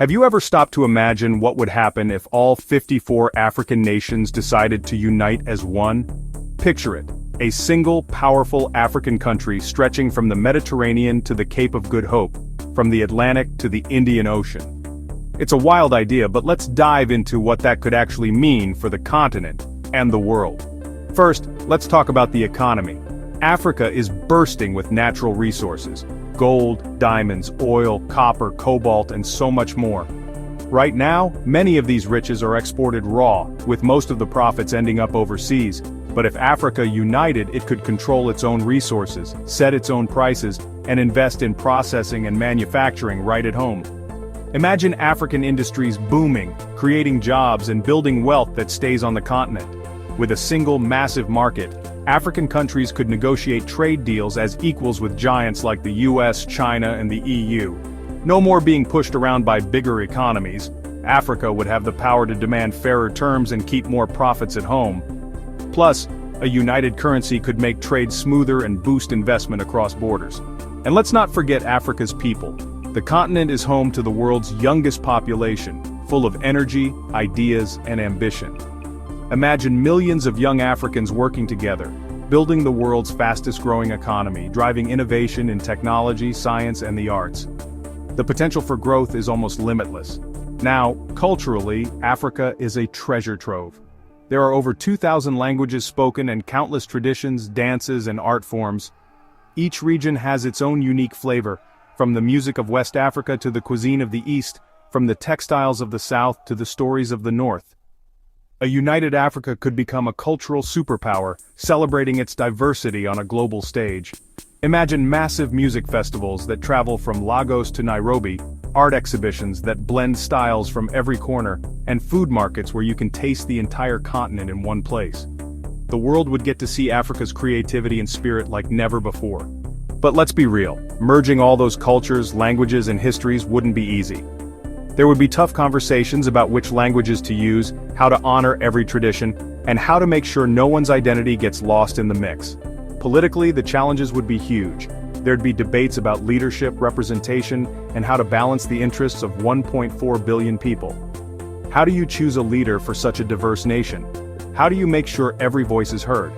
Have you ever stopped to imagine what would happen if all 54 African nations decided to unite as one? Picture it, a single, powerful African country stretching from the Mediterranean to the Cape of Good Hope, from the Atlantic to the Indian Ocean. It's a wild idea, but let's dive into what that could actually mean for the continent and the world. First, let's talk about the economy. Africa is bursting with natural resources: gold, diamonds, oil, copper, cobalt, and so much more. Right now, many of these riches are exported raw, with most of the profits ending up overseas. But if Africa united, it could control its own resources, set its own prices, and invest in processing and manufacturing right at home. Imagine African industries booming, creating jobs and building wealth that stays on the continent. With a single massive market, African countries could negotiate trade deals as equals with giants like the US, China, and the EU. No more being pushed around by bigger economies. Africa would have the power to demand fairer terms and keep more profits at home. Plus, a united currency could make trade smoother and boost investment across borders. And let's not forget Africa's people. The continent is home to the world's youngest population, full of energy, ideas, and ambition. Imagine millions of young Africans working together, building the world's fastest-growing economy, driving innovation in technology, science, and the arts. The potential for growth is almost limitless. Now, culturally, Africa is a treasure trove. There are over 2,000 languages spoken and countless traditions, dances, and art forms. Each region has its own unique flavor, from the music of West Africa to the cuisine of the East, from the textiles of the South to the stories of the North. A united Africa could become a cultural superpower, celebrating its diversity on a global stage. Imagine massive music festivals that travel from Lagos to Nairobi, art exhibitions that blend styles from every corner, and food markets where you can taste the entire continent in one place. The world would get to see Africa's creativity and spirit like never before. But let's be real, merging all those cultures, languages, and histories wouldn't be easy. There would be tough conversations about which languages to use, how to honor every tradition, and how to make sure no one's identity gets lost in the mix. Politically, the challenges would be huge. There'd be debates about leadership, representation, and how to balance the interests of 1.4 billion people. How do you choose a leader for such a diverse nation? How do you make sure every voice is heard?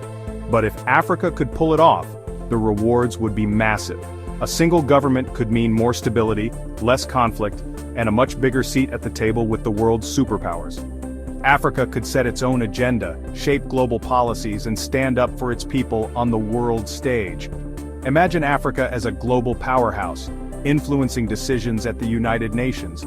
But if Africa could pull it off, the rewards would be massive. A single government could mean more stability, less conflict, and a much bigger seat at the table with the world's superpowers. Africa could set its own agenda, shape global policies, and stand up for its people on the world stage. Imagine Africa as a global powerhouse, influencing decisions at the United Nations,